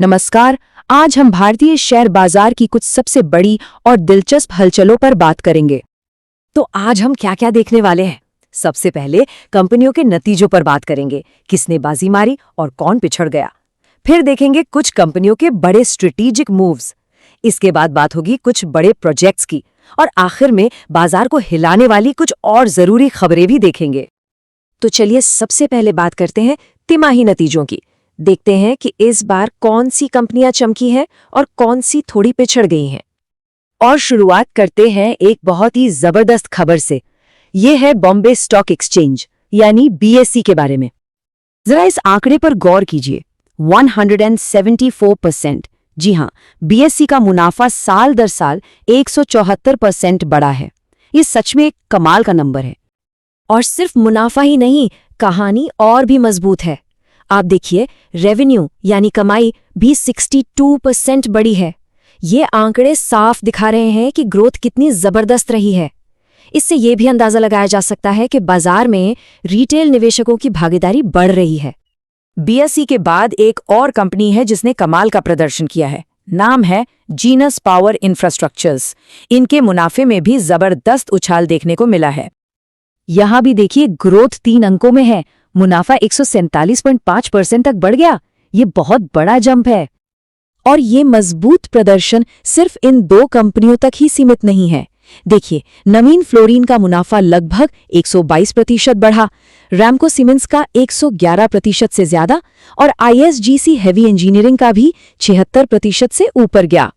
नमस्कार। आज हम भारतीय शेयर बाजार की कुछ सबसे बड़ी और दिलचस्प हलचलों पर बात करेंगे। तो आज हम क्या क्या देखने वाले हैं? सबसे पहले कंपनियों के नतीजों पर बात करेंगे, किसने बाजी मारी और कौन पिछड़ गया। फिर देखेंगे कुछ कंपनियों के बड़े स्ट्रेटेजिक मूव्स। इसके बाद बात होगी कुछ बड़े प्रोजेक्ट्स की, और आखिर में बाजार को हिलाने वाली कुछ और जरूरी खबरें भी देखेंगे। तो चलिए सबसे पहले बात करते हैं तिमाही नतीजों की। देखते हैं कि इस बार कौन सी कंपनियां चमकी हैं और कौन सी थोड़ी पिछड़ गई हैं। और शुरुआत करते हैं एक बहुत ही जबरदस्त खबर से। यह है बॉम्बे स्टॉक एक्सचेंज यानी बीएसई के बारे में। जरा इस आंकड़े पर गौर कीजिए, 174%। जी हां, बीएसई का मुनाफा साल दर साल 174% बढ़ा है। ये सच में एक कमाल का नंबर है। और सिर्फ मुनाफा ही नहीं, कहानी और भी मजबूत है। आप देखिए, रेवेन्यू यानी कमाई भी 62% बढ़ी है। ये आंकड़े साफ दिखा रहे हैं कि ग्रोथ कितनी जबरदस्त रही है। इससे ये भी अंदाजा लगाया जा सकता है कि बाजार में रिटेल निवेशकों की भागीदारी बढ़ रही है। बीएसई के बाद एक और कंपनी है जिसने कमाल का प्रदर्शन किया है। नाम है जीनस पावर इंफ्रास्ट्रक्चर्स। इनके मुनाफे में भी जबरदस्त उछाल देखने को मिला है। यहां भी देखिए, ग्रोथ 3 अंकों में है। मुनाफा 147.5% तक बढ़ गया। ये बहुत बड़ा जंप है। और ये मजबूत प्रदर्शन सिर्फ इन 2 कंपनियों तक ही सीमित नहीं है। देखिए, नवीन फ्लोरीन का मुनाफा लगभग 122% बढ़ा, रैमको सीमेंट्स का 111% से ज्यादा, और आईएसजीसी हेवी इंजीनियरिंग का भी 76% से ऊपर गया।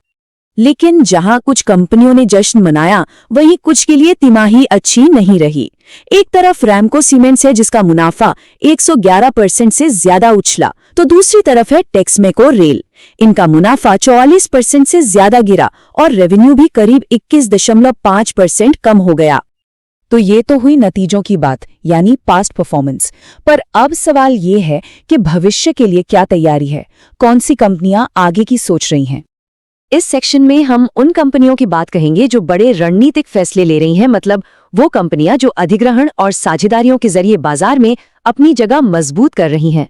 लेकिन जहां कुछ कंपनियों ने जश्न मनाया, वहीं कुछ के लिए तिमाही अच्छी नहीं रही। एक तरफ रैमको सीमेंट्स है जिसका मुनाफा 111% से ज्यादा उछला, तो दूसरी तरफ है टेक्समेको रेल। इनका मुनाफा 44% से ज्यादा गिरा और रेवेन्यू भी करीब 21.5% कम हो गया। तो ये तो हुई नतीजों की बात, यानी पास्ट परफॉर्मेंस। पर अब सवाल ये है कि भविष्य के लिए क्या तैयारी है, कौन सी कंपनियां आगे की सोच रही हैं। इस सेक्शन में हम उन कंपनियों की बात कहेंगे जो बड़े रणनीतिक फैसले ले रही हैं, मतलब वो कंपनियां जो अधिग्रहण और साझेदारियों के जरिए बाजार में अपनी जगह मजबूत कर रही हैं।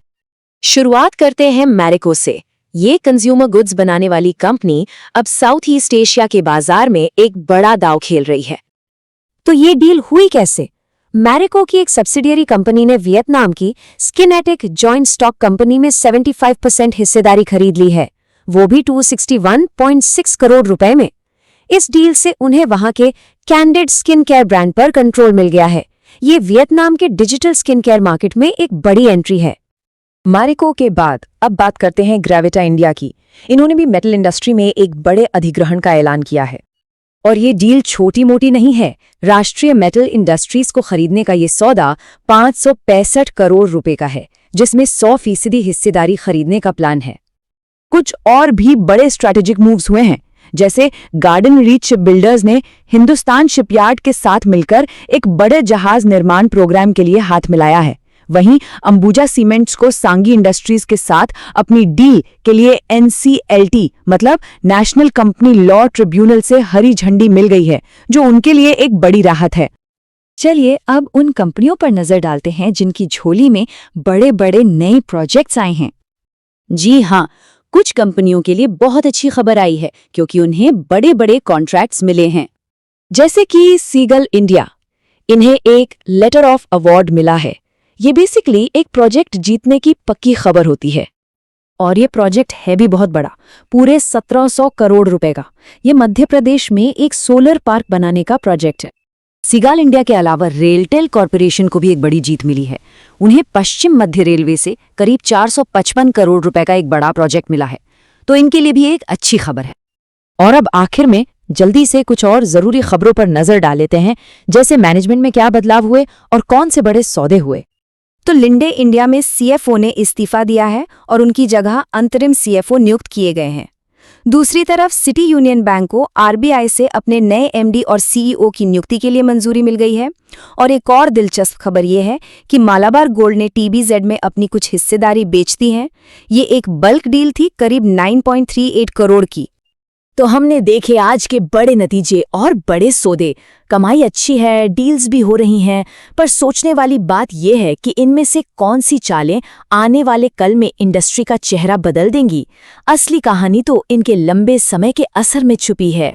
शुरुआत करते हैं मैरिको से। ये कंज्यूमर गुड्स बनाने वाली कंपनी अब साउथ ईस्ट एशिया के बाजार में एक बड़ा दांव खेल रही है। तो ये डील हुई कैसे? मैरिको की एक सब्सिडियरी कंपनी ने वियतनाम की स्किनेटिक जॉइंट स्टॉक कंपनी में 75% हिस्सेदारी खरीद ली है, वो भी 261.6 करोड़ रुपए में। इस डील से उन्हें वहां के कैंडिड स्किन केयर ब्रांड पर कंट्रोल मिल गया है। ये वियतनाम के डिजिटल स्किन केयर मार्केट में एक बड़ी एंट्री है। मैरिको के बाद अब बात करते हैं ग्रेविटा इंडिया की। इन्होंने भी मेटल इंडस्ट्री में एक बड़े अधिग्रहण का ऐलान किया है। और ये डील छोटी मोटी नहीं है। राष्ट्रीय मेटल इंडस्ट्रीज को खरीदने का ये सौदा 565 करोड़ रुपए का है, जिसमें 100% हिस्सेदारी खरीदने का प्लान है। कुछ और भी बड़े स्ट्रैटेजिक मूव्स हुए हैं, जैसे गार्डन रीच शिप बिल्डर्स ने हिंदुस्तान शिपयार्ड के साथ मिलकर एक बड़े जहाज निर्माण प्रोग्राम के लिए हाथ मिलाया है। वहीं अंबुजा सीमेंट्स को सांगी इंडस्ट्रीज के साथ अपनी डील के लिए एनसीएलटी मतलब नेशनल कंपनी लॉ ट्रिब्यूनल से हरी झंडी मिल गई है, जो उनके लिए एक बड़ी राहत है। चलिए अब उन कंपनियों पर नजर डालते हैं जिनकी झोली में बड़े बड़े नए प्रोजेक्ट्स आए हैं। जी हां, कुछ कंपनियों के लिए बहुत अच्छी खबर आई है, क्योंकि उन्हें बड़े बड़े कॉन्ट्रैक्ट्स मिले हैं। जैसे कि सीगल इंडिया, इन्हें एक लेटर ऑफ अवार्ड मिला है। ये बेसिकली एक प्रोजेक्ट जीतने की पक्की खबर होती है। और ये प्रोजेक्ट है भी बहुत बड़ा, पूरे 1700 करोड़ रुपए का। ये मध्य प्रदेश में एक सोलर पार्क बनाने का प्रोजेक्ट है। सीगल इंडिया के अलावा रेलटेल कॉरपोरेशन को भी एक बड़ी जीत मिली है। उन्हें पश्चिम मध्य रेलवे से करीब 455 करोड़ रुपए का एक बड़ा प्रोजेक्ट मिला है, तो इनके लिए भी एक अच्छी खबर है। और अब आखिर में जल्दी से कुछ और जरूरी खबरों पर नजर डाल लेते हैं, जैसे मैनेजमेंट में क्या बदलाव हुए और कौन से बड़े सौदे हुए। तो लिंडे इंडिया में सीएफओ ने इस्तीफा दिया है और उनकी जगह अंतरिम सीएफओ नियुक्त किए गए हैं। दूसरी तरफ सिटी यूनियन बैंक को आरबीआई से अपने नए एमडी और सीईओ की नियुक्ति के लिए मंजूरी मिल गई है। और एक और दिलचस्प खबर यह है कि मालाबार गोल्ड ने टीबीजेड में अपनी कुछ हिस्सेदारी बेच दी है। ये एक बल्क डील थी, करीब 9.38 करोड़ की। तो हमने देखे आज के बड़े नतीजे और बड़े सौदे। कमाई अच्छी है, डील्स भी हो रही हैं, पर सोचने वाली बात यह है कि इनमें से कौन सी चालें आने वाले कल में इंडस्ट्री का चेहरा बदल देंगी। असली कहानी तो इनके लंबे समय के असर में छुपी है।